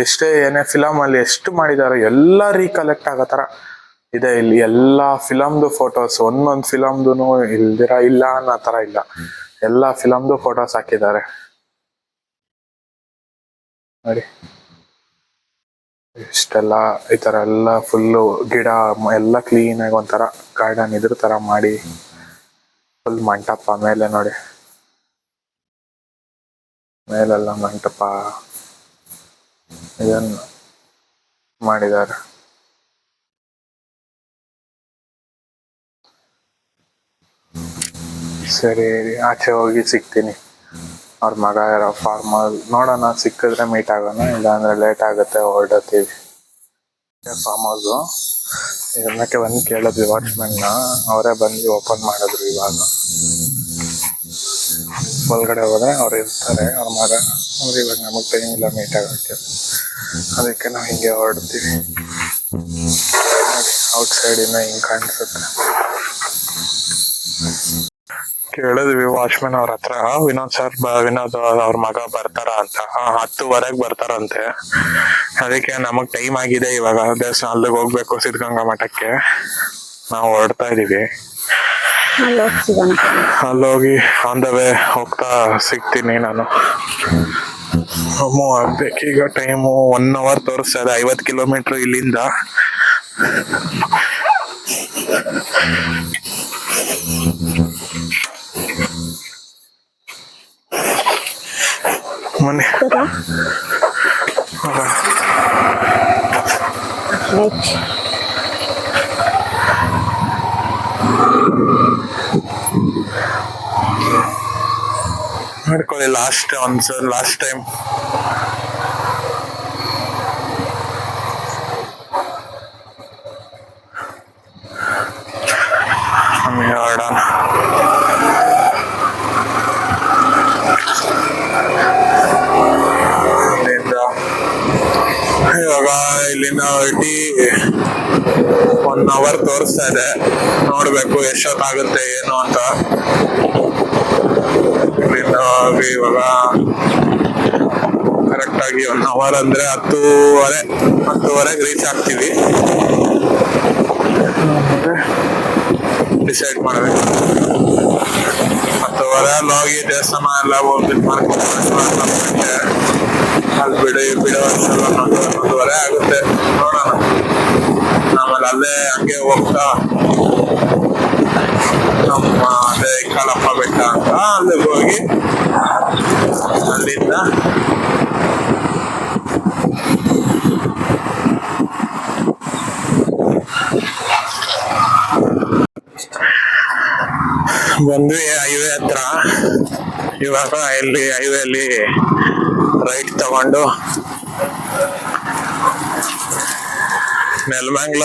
ಎಷ್ಟೇ ಏನೇ ಫಿಲಮ್ ಅಲ್ಲಿ ಎಷ್ಟು ಮಾಡಿದಾರೋ ಎಲ್ಲ ರೀಕಲೆಕ್ಟ್ ಆಗೋ ತರ ಇದೆ. ಇಲ್ಲಿ ಎಲ್ಲಾ ಫಿಲಮ್ದು ಫೋಟೋಸ್, ಒಂದೊಂದು ಫಿಲಮ್ದು ಇಲ್ದಿರ ಇಲ್ಲ ಅನ್ನೋ ತರ ಇಲ್ಲ, ಎಲ್ಲಾ ಫಿಲಮ್ದು ಫೋಟೋಸ್ ಹಾಕಿದ್ದಾರೆ ನೋಡಿ. ಇಷ್ಟೆಲ್ಲ ಈ ತರ ಎಲ್ಲ ಫುಲ್ಲು ಗಿಡ ಎಲ್ಲ ಕ್ಲೀನ್ ಆಗಿ ಒಂಥರ ಗಾರ್ಡನ್ ಇದ್ರ ತರ ಮಾಡಿ, ಫುಲ್ ಮಂಟಪ ಮೇಲೆ ನೋಡಿ, ಮೇಲೆಲ್ಲ ಮಂಟಪ ಇದನ್ನು ಮಾಡಿದ್ದಾರೆ. ಸರಿ ಆಚೆ ಹೋಗಿ ಸಿಗ್ತೀನಿ. ಅವ್ರ ಮಗ ಯಾರೋ ಫಾರ್ಮರ್ ನೋಡೋಣ, ಸಿಕ್ಕಿದ್ರೆ ಮೀಟ್ ಆಗೋಣ, ಇಲ್ಲಾಂದ್ರೆ ಲೇಟ್ ಆಗುತ್ತೆ ಹೊರಡತ್ತೀವಿ. ಫಾರ್ಮ್ ಹೌಸು ಇದನ್ನಕ್ಕೆ ಬಂದು ಕೇಳಿದ್ವಿ ವಾಚ್ಮೆನ್ನ, ಅವರೇ ಬಂದು ಓಪನ್ ಮಾಡಿದ್ರು. ಇವಾಗ ಒಳಗಡೆ ಹೋದ್ರೆ ಅವ್ರು ಇರ್ತಾರೆ, ಅವ್ರ ಮಗ. ಅವ್ರು ಇವಾಗ ನಮಗೆ ಟೈಮ್ ಇಲ್ಲ ಮೀಟ್ ಆಗೋಕ್ಕೆ, ಅದಕ್ಕೆ ನಾವು ಹಿಂಗೆ ಹೊರಡ್ತೀವಿ. ಔಟ್ ಸೈಡಿಂದ ಹಿಂಗೆ ಕಾಣಿಸುತ್ತೆ. ಕೇಳಿದ್ವಿ ವಾಚ್ಮೆನ್ ಅವ್ರ ಹತ್ರ, ವಿನೋದ್ ಅವ್ರ ಮಗ ಬರ್ತಾರ ಅಂತ. 10:00 ಬರ್ತಾರಂತೆ. ಅದಕ್ಕೆ ನಮಗ್ ಟೈಮ್ ಆಗಿದೆ ಇವಾಗ, ದೇವಸ್ಥಾನ ಅಲ್ಲಿಗೆ ಹೋಗ್ಬೇಕು, ಸಿದ್ಧಗಂಗಾ ಮಠಕ್ಕೆ. ನಾವು ಹೊರಡ್ತಾ ಇದೀವಿ. ಅಲ್ಲೋಗಿ ಆನ್ ದ ವೇ ಹೋಗ್ತಾ ಸಿಗ್ತೀನಿ ನಾನು. ಮೂವ್ ಆಗ್ಬೇಕು ಈಗ. ಟೈಮು 1 hour ತೋರಿಸ್ತಾ ಇದೆ, 50 ಕಿಲೋಮೀಟರ್ ಇಲ್ಲಿಂದ. ಮನೆ ಮಾಡ್ಕೊಳ್ಳಿ. ಲಾಸ್ಟ್ ಟೈಮ್ ಹೊರಡೋಣ. ಇವಾಗ ಇಲ್ಲಿಂದ ಹೊರಟಿ 1 hour ತೋರಿಸ್ತಾ ಇದೆ. ನೋಡ್ಬೇಕು ಎಷ್ಟೊತ್ತಾಗುತ್ತೆ ಏನು ಅಂತ. ಇಲ್ಲಿಂದ ಹೋಗಿ ಇವಾಗ ಕರೆಕ್ಟ್ ಆಗಿ 1 hour ಅಂದ್ರೆ 10:30 ರೀಚ್ ಆಗ್ತೀವಿ. ಡಿಸೈಡ್ ಮಾಡ್ಬೇಕು. 10:30 ಅಲ್ಲಿ ಹೋಗಿ ದೇವಸ್ಥಾನ ಎಲ್ಲ ಹೋಗಿ ಮಾಡ್ಕೊಂಡು ಅಲ್ಲಿ ಬಿಡೋ 11:30 ಆಗುತ್ತೆ. ನೋಡೋಣ. ಆಮೇಲೆ ಅಲ್ಲೇ ಹಂಗೆ ಹೋಗ್ತಾ ನಮ್ಮ ಅದೇ ಕಾಲಪ್ಪ ಬೆಟ್ಟ ಅಂತ ಅಲ್ಲಿಗೆ ಹೋಗಿ ಅಲ್ಲಿಂದ ಬಂದ್ವಿ ಹೈವೇ ಹತ್ರ. ಇವಾಗ ಇಲ್ಲಿ ಹೈವೇಲಿ ರೈಟ್ ತಗೊಂಡು Nelamangala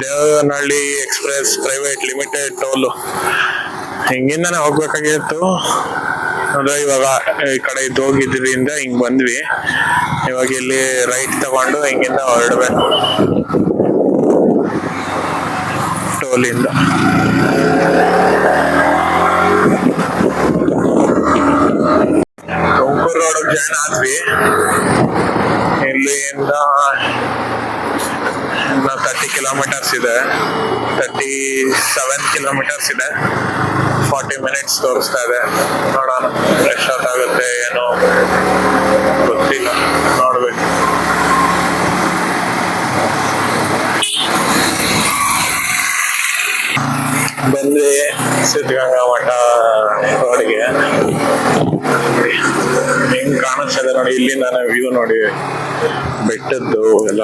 Devanahalli express private limited toll ಹಿಂಗಿಂದಾನೆ ಹೋಗ್ಬೇಕಾಗಿತ್ತು. ಅಂದ್ರೆ ಇವಾಗ ಈ ಕಡೆ ಇದ್ದು ಹೋಗಿದ್ರಿಂದ ಹಿಂಗ್ ಬಂದ್ವಿ. ಇವಾಗ ಇಲ್ಲಿ ರೈಟ್ ತಗೊಂಡು ಹಿಂಗಿಂದ ಹೊರಡ್ಬೇಕು ಟೋಲಿಂದ. ತುಮಕೂರು ರೋಡ್ ಜಾಯ್ನ್ ಆದ್ವಿ. ಇಲ್ಲಿಂದ 30 ಕಿಲೋಮೀಟರ್ಸ್ ಇದೆ, 37 ಕಿಲೋಮೀಟರ್ಸ್ ಇದೆ. 40 minutes ತೋರಿಸ್ತಾ ಇದೆ. ನೋಡೋಣ ಎಷ್ಟೊತ್ತಾಗುತ್ತೆ ಏನೋ ಗೊತ್ತಿಲ್ಲ, ನೋಡ್ಬೇಕು. ಬಂದ್ವಿ ಸಿದ್ಧಗಂಗಾ ಮಠ ರೋಡ್ಗೆ. ಹೆಂಗ್ ಕಾಣಿಸ್ತದೆ ನೋಡಿ ಇಲ್ಲಿಂದ ವ್ಯೂ ನೋಡಿ, ಬೆಟ್ಟದ್ದು ಎಲ್ಲ.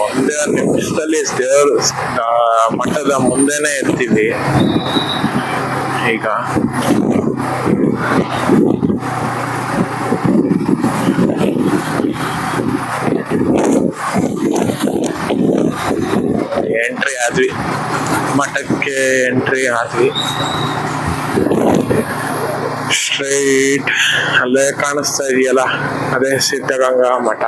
ಒಂದೇ ನಿಮಿಷದಲ್ಲಿ ದೇವ್ರ ಮಠದ ಮುಂದೆನೆ ಇರ್ತೀವಿ ಈಗ. ಎಂಟ್ರಿ ಆದ್ವಿ, ಮಠಕ್ಕೆ ಎಂಟ್ರಿ ಆದ್ವಿ. ಸ್ಟ್ರೈಟ್ ಅಲ್ಲೇ ಕಾಣಿಸ್ತಾ ಇದೆಯಲ್ಲ, ಅದೇ ಸಿದ್ಧಗಂಗಾ ಮಠ.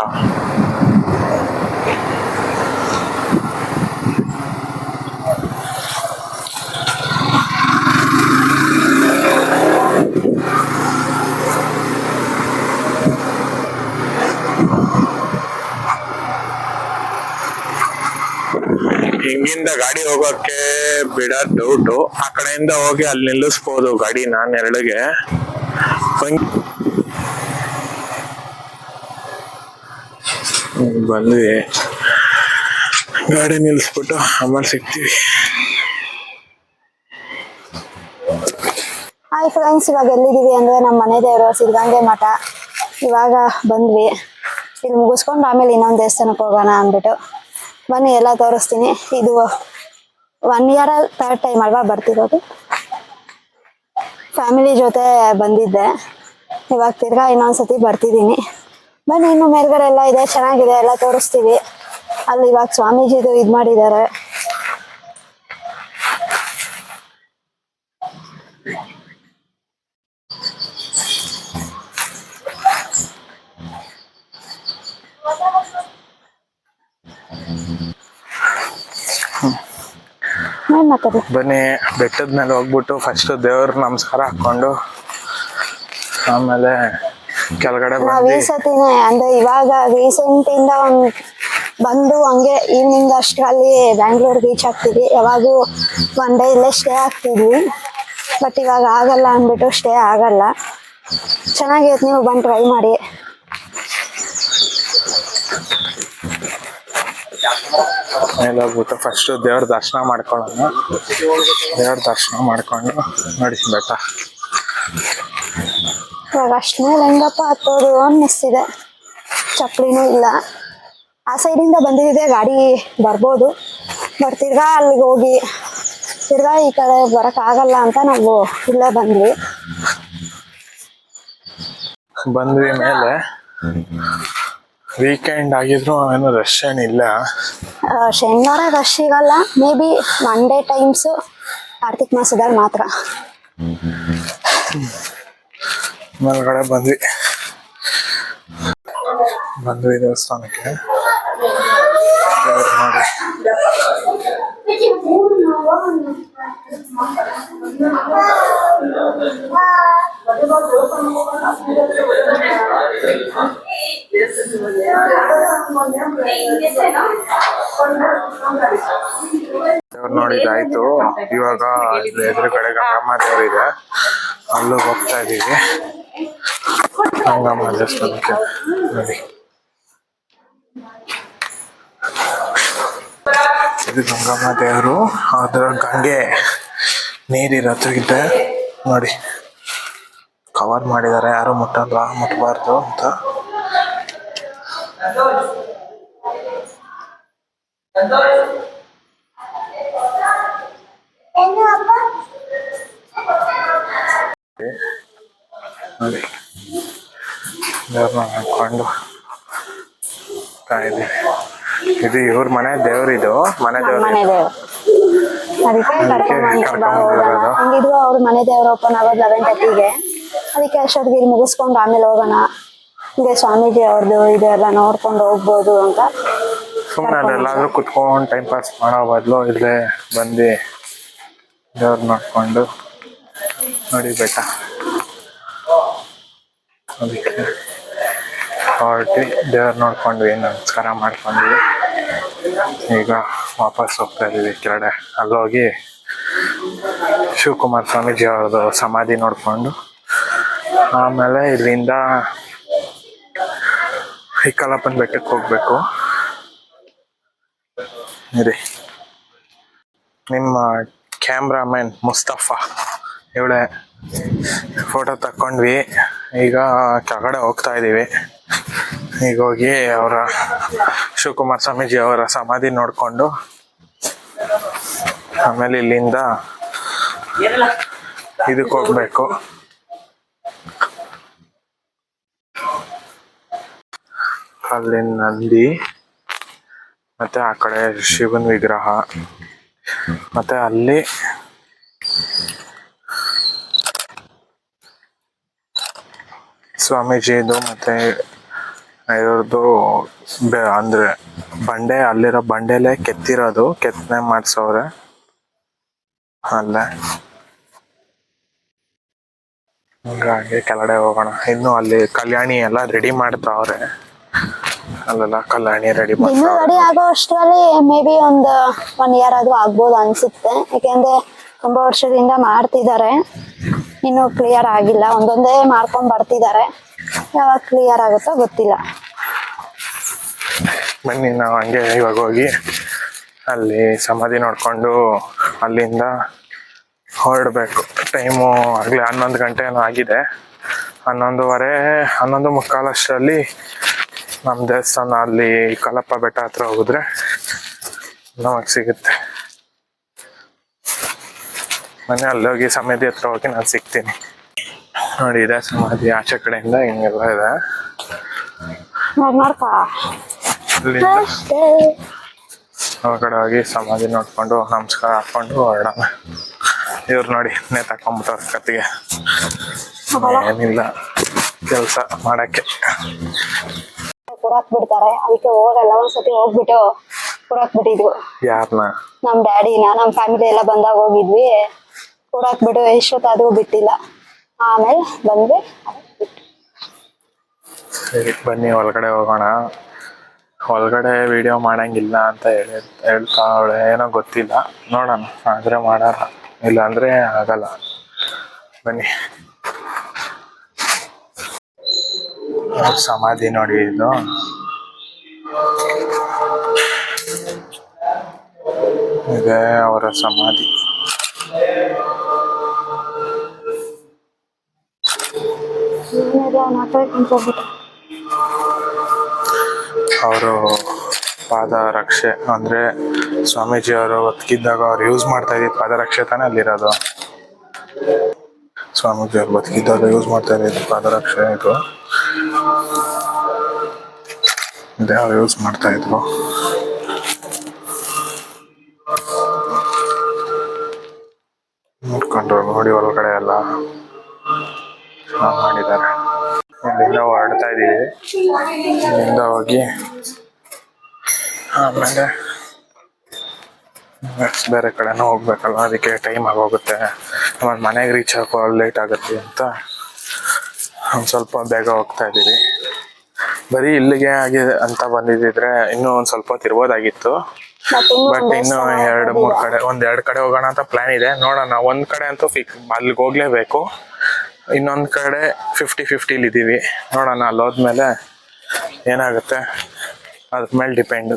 ಹಿಂಗಿಂದ ಗಾಡಿ ಹೋಗೋಕೆ ಬಿಡೋದ್ ಡೌಟು. ಆ ಕಡೆಯಿಂದ ಹೋಗಿ ಅಲ್ಲಿ ನಿಲ್ಲಿಸ್ಬೋದು ಗಾಡಿನ ನೆರಳಿಗೆ. ಬಂದ್ವಿ, ಗಾಡಿ ನಿಲ್ಲಿಸ್ಬಿಟ್ಟು ಆಮೇಲೆ ಸಿಗ್ತೀವಿ. ಹಾಯ್ ಫ್ರೆಂಡ್ಸ್, ಇವಾಗ ಎಲ್ಲಿದ್ದೀವಿ ಅಂದ್ರೆ ನಮ್ಮ ಮನೆ ದೇವರು ಸಿದ್ಧಗಂಗೆ ಮಠ. ಇವಾಗ ಬಂದ್ವಿ, ಇಲ್ಲಿ ಮುಗಿಸ್ಕೊಂಡು ಆಮೇಲೆ ಇನ್ನೊಂದು ದೇವಸ್ಥಾನಕ್ಕೆ ಹೋಗೋಣ ಅಂದ್ಬಿಟ್ಟು. ಬನ್ನಿ ಎಲ್ಲ ತೋರಿಸ್ತೀನಿ. ಇದು 1 ಇಯರ್ 3rd ಟೈಮ್ ಅಲ್ವಾ ಬರ್ತಿರೋದು. ಫ್ಯಾಮಿಲಿ ಜೊತೆ ಬಂದಿದ್ದೆ, ಇವಾಗ ತಿರ್ಗಾ ಇನ್ನೊಂದ್ಸತಿ ಬರ್ತಿದ್ದೀನಿ. ಬನ್ನಿ, ಇನ್ನು ಮೇಲ್ಗಡೆ ಎಲ್ಲ ಇದೆ, ಚೆನ್ನಾಗಿದೆ, ಎಲ್ಲ ತೋರಿಸ್ತೀವಿ. ಅಲ್ಲಿ ಇವಾಗ ಸ್ವಾಮೀಜಿದು ಇದು ಮಾಡಿದ್ದಾರೆ. ಏನ್ ಮಾತಾಡಿ. ಬನ್ನಿ, ಬೆಟ್ಟದ ಮೇಲೆ ಹೋಗ್ಬಿಟ್ಟು ಫಸ್ಟ್ ದೇವ್ರ ನಮಸ್ಕಾರ ಹಾಕೊಂಡು ಆಮೇಲೆ ಕೆಳಗಡೆ ನಾವ್ ಈ ಬಂದು ಸತಿನೇ ಅಂದ್ರೆ ಇವಾಗ ರೀಸೆಂಟ್ ಇಂದ ಬಂದು ಹಂಗೆ ಈವ್ನಿಂಗ್ ಅಷ್ಟರಲ್ಲಿ ಬ್ಯಾಂಗ್ಳೂರ್ ರೀಚ್ ಆಗ್ತೀವಿ. ಯಾವಾಗೂ 1 ಡೇ ಇಲ್ಲೇ ಸ್ಟೇ ಆಗ್ತಿದ್ವಿ, ಬಟ್ ಇವಾಗ ಆಗಲ್ಲ ಅಂದ್ಬಿಟ್ಟು ಸ್ಟೇ ಆಗಲ್ಲ. ಚೆನ್ನಾಗಿರುತ್ತೆ, ನೀವು ಬಂದು ಟ್ರೈ ಮಾಡಿ. ಮೇಲೆ ಹೋಗ್ಬಿಟ್ಟು ಫಸ್ಟ್ ದೇವ್ರ ದರ್ಶನ ಮಾಡ್ಕೊಳ್ಳೋಣ. ದೇವ್ರ ದರ್ಶನ ಮಾಡ್ಕೊಂಡು ನೋಡಿ ಬೆಟ್ಟ. ಇವಾಗ ಅಷ್ಟ್ಮೇಲೆ ಹೆಂಗಪ್ಪ ಹತ್ತೋದು ಅನ್ನಿಸ್ತಿದೆ. ಚಪ್ಪಲಿನೂ ಇಲ್ಲ. ಆ ಸೈಡಿಂದ ಬಂದಿದೆ, ಗಾಡಿ ಬರ್ಬೋದು, ಬಟ್ ತಿರ್ಗಾ ಅಲ್ಲಿಗೆ ಹೋಗಿ ತಿರ್ಗಾ ಈ ಕಡೆ ಬರೋಕ್ಕಾಗಲ್ಲ ಅಂತ ನಾವು ಇಲ್ಲೇ ಬಂದ್ವಿ. ಮೇಲೆ ವೀಕೆಂಡ್ ಆಗಿದ್ರು ಏನು ರಶ್ ಏನಿಲ್ಲ. ಶನಿವಾರ ರಶ್ ಸಿಗಲ್ಲ, may be Monday times Karthik ಮಾಸದಲ್ಲಿ ಮಾತ್ರ. ಮೇಲ್ಗಡೆ ಬಂದ್ವಿ ದೇವಸ್ಥಾನಕ್ಕೆ. ನೋಡಿ ದೇವ್ರು ನೋಡಿದಾಯ್ತು. ಇವಾಗ ಎದುರುಗಡೆ ಗಂಗಮ್ಮ ದೇವ್ರಿದೆ, ಅಲ್ಲೂ ಹೋಗ್ತಾ ಇದೀವಿ. ಗಂಗಮ್ಮ ದೇವಸ್ಥಾನಕ್ಕೆ ನೋಡಿ. ಇದು ಗಂಗಮ್ಮ ದೇವರು. ಅದ್ರ ಗಂಗೆ ನೀರಿರತ್ತು ಇದೆ ನೋಡಿ. ಕವರ್ ಮಾಡಿದ್ದಾರೆ, ಯಾರು ಮುಟ್ಟಬಾರ್ದು ಅಂತ. ನೋಡಿ ದೇವ್ರನ್ನ ಹಾಕೊಂಡು ಇದೀವಿ. ಇದು ಇವ್ರ ಮನೆ ದೇವ್ರಿದು, ಮನೆ ದೇವ್ರು. ಅದಕ್ಕೆ ಕರ್ಕೊಂಡ್ಬಂದಿರೋದು. ಹಂಗಿದ್ರು ಅವ್ರ ಮನೆ ದೇವ್ರು ಓಪನ್ ಆಗೋದು 11:30ಗೆ. ಅದಕ್ಕೆ ಅಷ್ಟೊತ್ತಿಗೆ ಇಲ್ಲಿ ಮುಗಿಸ್ಕೊಂಡು ಆಮೇಲೆ ಹೋಗೋಣ, ಹಿಂಗೆ ಸ್ವಾಮೀಜಿ ಅವ್ರದ್ದು ಇದು ಎಲ್ಲ ನೋಡ್ಕೊಂಡು ಹೋಗ್ಬೋದು ಅಂತ. ಸುಮ್ಮನೆ ಅಲ್ಲೆಲ್ಲಾದ್ರೂ ಕುತ್ಕೊಂಡು ಟೈಮ್ ಪಾಸ್ ಮಾಡೋ ಬದಲು ಇಲ್ಲೇ ಬಂದು ದೇವ್ರ ನೋಡ್ಕೊಂಡು ನೋಡಿ ಬೆಟ್ಟ. ಅದಕ್ಕೆ ಹೊರಟಿ ದೇವ್ರ ನೋಡ್ಕೊಂಡ್ವಿ, ನಮಸ್ಕಾರ ಮಾಡ್ಕೊಂಡ್ವಿ. ಈಗ ವಾಪಸ್ ಹೋಗ್ತಾ ಇದೀವಿ ಕೆಳಗಡೆ. ಅಲ್ಲೋಗಿ ಶಿವಕುಮಾರ ಸ್ವಾಮೀಜಿ ಅವ್ರದ್ದು ಸಮಾಧಿ ನೋಡ್ಕೊಂಡು ಆಮೇಲೆ ಇಲ್ಲಿಂದ ಹಿಕ್ಕಲಪ್ಪನ ಬೆಟ್ಟಕ್ಕೆ ಹೋಗ್ಬೇಕು. ಇರಿ, ನಿಮ್ಮ ಕ್ಯಾಮ್ರಾಮನ್ ಮುಸ್ತಫಾ ಇವಳೆ ಫೋಟೋ ತಕ್ಕೊಂಡ್ವಿ. ಈಗ ಕೆಳಗಡೆ ಹೋಗ್ತಾ ಇದೀವಿ. ಈಗ ಹೋಗಿ ಅವರ ಶಿವಕುಮಾರ ಸ್ವಾಮೀಜಿ ಅವರ ಸಮಾಧಿ ನೋಡ್ಕೊಂಡು ಆಮೇಲೆ ಇಲ್ಲಿಂದ ಇದಕ್ಕೆ ಹೋಗ್ಬೇಕು. ಅಲ್ಲಿ ನಂದಿ, ಮತ್ತೆ ಆ ಕಡೆ ಶಿವನ ವಿಗ್ರಹ, ಮತ್ತೆ ಅಲ್ಲಿ ಸ್ವಾಮೀಜಿದು ಮತ್ತೆ ಇವ್ರದ್ದು ಅಂದ್ರೆ ಬಂಡೆ, ಅಲ್ಲಿರೋ ಬಂಡೆಲೆ ಕೆತ್ತಿರೋದು, ಕೆತ್ತನೆ ಮಾಡ್ಸವ್ರೆ ಅಲ್ಲೇ. ಹಂಗಾಗಿ ಕೆಳಗಡೆ ಹೋಗೋಣ. ಇನ್ನು ಅಲ್ಲಿ ಕಲ್ಯಾಣಿ ಎಲ್ಲ ರೆಡಿ ಮಾಡ್ತಾವ್ರೆ, ಅಲ್ಲೆಲ್ಲ ಕಲ್ಯಾಣಿ ರೆಡಿ ಇನ್ನು ರೆಡಿ ಆಗೋ ಅಷ್ಟರಲ್ಲಿ ಮೇ ಬಿ ಒಂದು 1 ಇಯರ್ ಆದ್ರೂ ಆಗ್ಬೋದು ಅನ್ಸುತ್ತೆ. ಯಾಕೆಂದ್ರೆ ತುಂಬಾ ವರ್ಷದಿಂದ ಮಾಡ್ತಿದ್ದಾರೆ, ಇನ್ನು ಕ್ಲಿಯರ್ ಆಗಿಲ್ಲ. ಒಂದೊಂದೇ ಮಾಡ್ಕೊಂಡ್ ಬರ್ತಿದ್ದಾರೆ, ಯಾವಾಗ ಕ್ಲಿಯರ್ ಆಗುತ್ತೋ ಗೊತ್ತಿಲ್ಲ. ಬನ್ನಿ ನಾವು ಹಂಗೆ ಇವಾಗ ಹೋಗಿ ಅಲ್ಲಿ ಸಮಾಧಿ ನೋಡ್ಕೊಂಡು ಅಲ್ಲಿಂದ ಹೊರಡ್ಬೇಕು. ಟೈಮು ಆಗಲೇ 11 ಗಂಟೆ ಏನೋ ಆಗಿದೆ. 11:15 11:45 ಅಷ್ಟರಲ್ಲಿ ನಮ್ಮ ದೇವಸ್ಥಾನ ಅಲ್ಲಿ ಕಲ್ಲಪ್ಪ ಬೆಟ್ಟ ಹತ್ರ ಹೋಗಿದ್ರೆ ನಮಗ್ ಸಿಗುತ್ತೆ. ಮನೆ ಅಲ್ಲೋಗಿ ಸಮಾಧಿ ಹತ್ರ ಹೋಗಿ ನಾನು ಸಿಗ್ತೀನಿ. ನೋಡಿ ಇದೆ ಸಮಾಧಿ, ಆಚೆ ಕಡೆಯಿಂದ ಹಿಂಗೆಲ್ಲ ಇದೆ. ನೋಡ್ಕಾ ಅಲ್ಲಿಂದ ಅಷ್ಟೇ. ಹೊರಗಡೆ ಹೋಗಿ ಸಮಾಧಿ ನೋಡ್ಕೊಂಡು ನಮಸ್ಕಾರ ಹಾಕೊಂಡು ಹೊರಡೋಣ. ಇವ್ರು ನೋಡಿ ನೇತಾಕೊಂಡ್ಬಿಟ್ಟವ್ರ ಕತ್ತಿಗೆ. ಏನಿಲ್ಲ ಕೆಲಸ ಮಾಡಕ್ಕೆ. ಕುಡಾಕ್ ಬಿಡ್ತಾರೆ, ಅದಕ್ಕೆ ಹೋಗಲ್ಲ. ಒಂದ್ಸತಿ ಹೋಗ್ಬಿಟ್ಟು ಕುಡಾಕ್ ಬಿಟ್ಟಿದ್ವು ಯಾರನ್ನ? ನಮ್ ಡ್ಯಾಡಿನ. ನಮ್ ಫ್ಯಾಮಿಲಿ ಎಲ್ಲ ಬಂದಾಗ ಹೋಗಿದ್ವಿ, ಕುಡಾಕ್ ಬಿಟ್ಟು ಎಷ್ಟೊತ್ತಾದ್ರೂ ಬಿಟ್ಟಿಲ್ಲ. ಆಮೇಲೆ ಬಂದ್ವಿ. ಸರಿ ಬನ್ನಿ ಒಳಗಡೆ ಹೋಗೋಣ. ಒಳಗಡೆ ವಿಡಿಯೋ ಮಾಡಂಗಿಲ್ಲ ಅಂತ ಹೇಳ್ತಾವಳೆ, ಏನೋ ಗೊತ್ತಿಲ್ಲ, ನೋಡೋಣ. ಆದ್ರೆ ಮಾಡೋಣ, ಇಲ್ಲ ಅಂದ್ರೆ ಆಗಲ್ಲ. ಬನ್ನಿ. ಸಮಾಧಿ ನೋಡಿ ಇದು. ಇದೆ ಅವರ ಸಮಾಧಿ. ಅವರು ಪಾದರಕ್ಷೆ ಅಂದ್ರೆ ಸ್ವಾಮೀಜಿ ಅವರು ಬದುಕಿದ್ದಾಗ ಅವ್ರು ಯೂಸ್ ಮಾಡ್ತಾ ಇದ್ದಿದ್ದು ಪಾದರಕ್ಷೆ ತಾನೇ ಅಲ್ಲಿರೋದು. ಸ್ವಾಮೀಜಿ ಅವ್ರು ಬದುಕಿದ್ದಾಗ ಯೂಸ್ ಮಾಡ್ತಾ ಇದ್ದಿದ್ದು ಪಾದರಕ್ಷೆ ಇದು. ಇದೇ ಅವ್ರು ಯೂಸ್ ಮಾಡ್ತಾ ಇದ್ರು. ನೋಡ್ಕೊಂಡ್ರು ನೋಡಿ ಒಳಗಡೆ ಎಲ್ಲ ಚೆನ್ನಾಗಿ ಮಾಡಿದ್ದಾರೆ. ಇಲ್ಲಿಂದ ಹೊರಡ್ತಾ ಇದೀವಿ. ಇಲ್ಲಿಂದ ಹೋಗಿ ಆಮೇಲೆ ಬೇರೆ ಕಡೆನೂ ಹೋಗ್ಬೇಕಲ್ಲ, ಅದಕ್ಕೆ ಟೈಮ್ ಆಗೋಗುತ್ತೆ. ಆಮೇಲೆ ಮನೆಗೆ ರೀಚ್ ಆಗೋ ಲೇಟ್ ಆಗುತ್ತೆ ಅಂತ ಒಂದು ಸ್ವಲ್ಪ ಬೇಗ ಹೋಗ್ತಾ ಇದ್ದೀವಿ. ಬರೀ ಇಲ್ಲಿಗೆ ಆಗಿದೆ ಅಂತ ಬಂದಿದ್ದಿದ್ರೆ ಇನ್ನೂ ಒಂದು ಸ್ವಲ್ಪ ಹೊತ್ತು ಇರ್ಬೋದಾಗಿತ್ತು. ಬಟ್ ಇನ್ನು 2-3 ಕಡೆ, 1-2 ಕಡೆ ಹೋಗೋಣ ಅಂತ ಪ್ಲಾನ್ ಇದೆ. ನೋಡೋಣ. ಒಂದ್ ಕಡೆ ಅಂತೂ ಅಲ್ಲಿಗೆ ಹೋಗ್ಲೇಬೇಕು. ಇನ್ನೊಂದ್ ಕಡೆ 50-50 ಇದೀವಿ. ನೋಡೋಣ, ಅಲ್ಲಿ ಹೋದ್ಮೇಲೆ ಏನಾಗುತ್ತೆ ಅದ್ರ ಮೇಲೆ ಡಿಪೆಂಡು.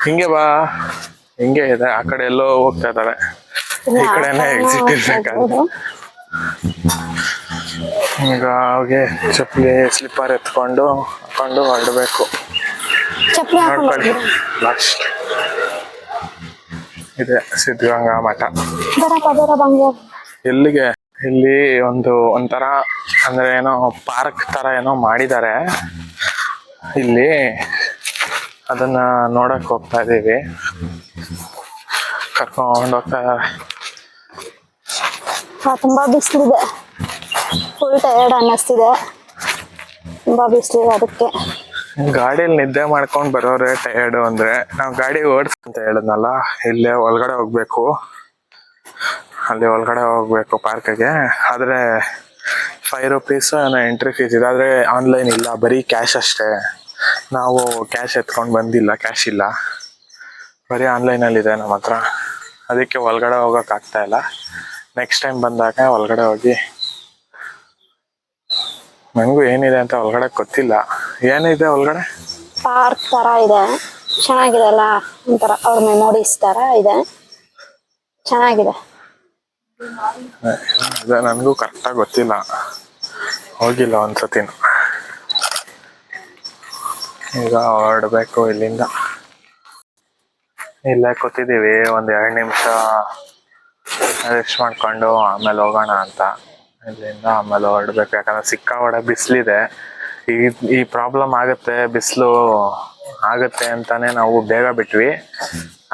ಹಿಂಗೆ ಬಾ, ಹಿಂಗೆ ಇದೆ. ಆ ಕಡೆ ಎಲ್ಲೋ ಹೋಗ್ತಾ ಇದ್ದಾಳೆ, ಈ ಕಡೆನೇ ಎಕ್ಸಿಟ್ ಇರ್ಬೇಕಾದ್ರೆ. ಈಗ ಹೋಗಿ ಚಪ್ಪಲಿ ಸ್ಲಿಪ್ಪರ್ ಎತ್ಕೊಂಡು ಹಾಕೊಂಡು ಹೊರಡ್ಬೇಕು. ನೋಡ್ಕೊಳ್ಳಿ. ಲಾಸ್ಟ್ ಇದೆ ಸಿದ್ಧಗಂಗಾ ಮಠ. ಎಲ್ಲಿಗೆ? ಇಲ್ಲಿ ಒಂಥರ ಅಂದ್ರೆ ಏನೋ ಪಾರ್ಕ್ ತರ ಏನೋ ಮಾಡಿದ್ದಾರೆ ಇಲ್ಲಿ. ಅದನ್ನ ನೋಡಕ್ ಹೋಗ್ತಾ ಇದೀವಿ. ಕರ್ಕೊಂಡು ಹೋಗ್ತಾ ಇದಾರೆ. ತುಂಬಾ ಬಿಸಿಲಿದೆ, ಫುಲ್ ಟಯರ್ಡ್ ಅನ್ನಿಸ್ತಿದೆ. ತುಂಬಾ ಬಿಸಿಲಿದೆ, ಅದಕ್ಕೆ ಗಾಡಿಯಲ್ಲಿ ನಿದ್ದೆ ಮಾಡ್ಕೊಂಡ್ ಬರೋರೆ ಟಯರ್ಡ್ ಅಂದ್ರೆ. ನಾವು ಗಾಡಿ ಅಂತ ಹೇಳಿದ್ನಲ್ಲ, ಇಲ್ಲೇ ಒಳಗಡೆ ಹೋಗ್ಬೇಕು. ಅಲ್ಲಿ ಒಳಗಡೆ ಹೋಗ್ಬೇಕು ಪಾರ್ಕ್ಗೆ. ಆದ್ರೆ 5 ರೂಪೀಸ್ ಎಂಟ್ರಿ ಫೀಸ್ ಇದೆ. ಆದ್ರೆ ಆನ್ಲೈನ್ ಇಲ್ಲ, ಬರೀ ಕ್ಯಾಶ್ ಅಷ್ಟೇ. ನಾವು ಕ್ಯಾಶ್ ಎತ್ಕೊಂಡು ಬಂದಿಲ್ಲ, ಕ್ಯಾಶ್ ಇಲ್ಲ, ಬರೀ ಆನ್ಲೈನಲ್ಲಿ ಇದೆ ನಮ್ಮ ಹತ್ರ. ಅದಕ್ಕೆ ಒಳಗಡೆ ಹೋಗಕ್ ಆಗ್ತಾ ಇಲ್ಲ. ನೆಕ್ಸ್ಟ್ ಟೈಮ್ ಬಂದಾಗ ಒಳಗಡೆ ಹೋಗಿ. ನಂಗೂ ಏನಿದೆ ಅಂತ ಒಳಗಡೆ ಗೊತ್ತಿಲ್ಲ. ಏನಿದೆ ಒಳಗಡೆ? ಪಾರ್ಕ್ ತರ ಇದೆ, ಚೆನ್ನಾಗಿದೆ ಅಲ್ಲ. ಒಂಥರ ಅವ್ರ ಮೆಮೊರೀಸ್ ತರ ಇದೆ, ಚೆನ್ನಾಗಿದೆ. ನನಗೂ ಕರೆಕ್ಟಾಗಿ ಗೊತ್ತಿಲ್ಲ, ಹೋಗಿಲ್ಲ ಒಂದ್ಸತಿನು. ಈಗ ಹೊರಡ್ಬೇಕು ಇಲ್ಲಿಂದ. ಇಲ್ಲೇ ಕೂತಿದ್ದೀವಿ 1-2 ನಿಮಿಷ ರೆಸ್ಟ್ ಮಾಡ್ಕೊಂಡು ಆಮೇಲೆ ಹೋಗೋಣ ಅಂತ. ಇಲ್ಲಿಂದ ಆಮೇಲೆ ಹೊರಡ್ಬೇಕು. ಯಾಕಂದ್ರೆ ಸಿಕ್ಕಾಪಟ್ಟೆ ಬಿಸಿಲಿದೆ. ಈ ಪ್ರಾಬ್ಲಮ್ ಆಗುತ್ತೆ, ಬಿಸಿಲು ಆಗುತ್ತೆ ಅಂತಾನೆ ನಾವು ಬೇಗ ಬಿಟ್ವಿ.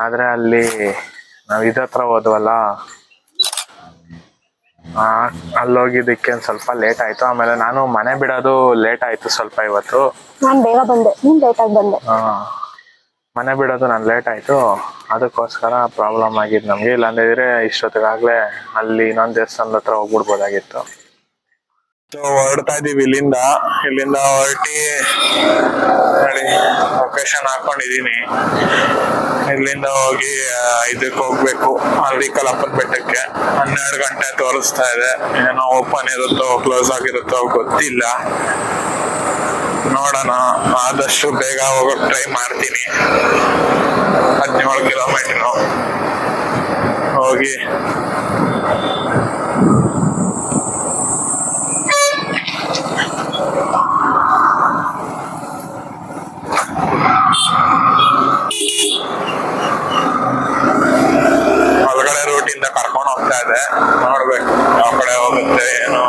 ಆದ್ರೆ ಅಲ್ಲಿ ನಾವು ಇದತ್ರ ಹೋದ್ವಲ್ಲ, ಅಲ್ಲೋಗಿದ್ದಕ್ಕೆ ಒಂದು ಸ್ವಲ್ಪ ಲೇಟ್ ಆಯ್ತು. ಆಮೇಲೆ ನಾನು ಮನೆ ಬಿಡೋದು ಲೇಟ್ ಆಯ್ತು ಸ್ವಲ್ಪ ಇವತ್ತು. ನಾನು ಬೇಗ ಬಂದೆ, ನೀನ್ ಲೇಟ್ ಆಗಿ ಬಂದೆ. ಮನೆ ಬಿಡೋದು ನಾನು ಲೇಟ್ ಆಯ್ತು, ಅದಕ್ಕೋಸ್ಕರ ಪ್ರಾಬ್ಲಮ್ ಆಗಿದ್ದು ನಮ್ಗೆ. ಇಲ್ಲಾಂದಿದ್ರೆ ಇಷ್ಟೊತ್ತಿಗಾಗ್ಲೇ ಅಲ್ಲಿ ಇನ್ನೊಂದು ದೇವಸ್ಥಾನದ ಹತ್ರ ಹೋಗ್ಬಿಡ್ಬೋದಾಗಿತ್ತು. ಹೊರಡ್ತಾ ಇದೀವಿ ಇಲ್ಲಿಂದ ಹೊರಟಿ ನೋಡಿ ಲೊಕೇಶನ್ ಹಾಕೊಂಡಿದೀನಿ. ಇಲ್ಲಿಂದ ಹೋಗಿ ಇದಕ್ಕೆ ಹೋಗ್ಬೇಕು, ಕಲ್ಲಪ್ಪನ ಬೆಟ್ಟಕ್ಕೆ. 12 ಗಂಟೆ ತೋರಿಸ್ತಾ ಇದೆ. ಏನೋ ಓಪನ್ ಇರುತ್ತೋ ಕ್ಲೋಸ್ ಆಗಿರುತ್ತೋ ಗೊತ್ತಿಲ್ಲ, ನೋಡೋಣ. ಆದಷ್ಟು ಬೇಗ ಹೋಗಕ್ ಟ್ರೈ ಮಾಡ್ತೀನಿ. 17 ಕಿಲೋಮೀಟರ್ ಹೋಗಿ ಹೋಗ್ತಾ ಇದೆ. ನೋಡ್ಬೇಕು ಯಾವ ಕಡೆ ಹೋಗುತ್ತೆ ಏನೋ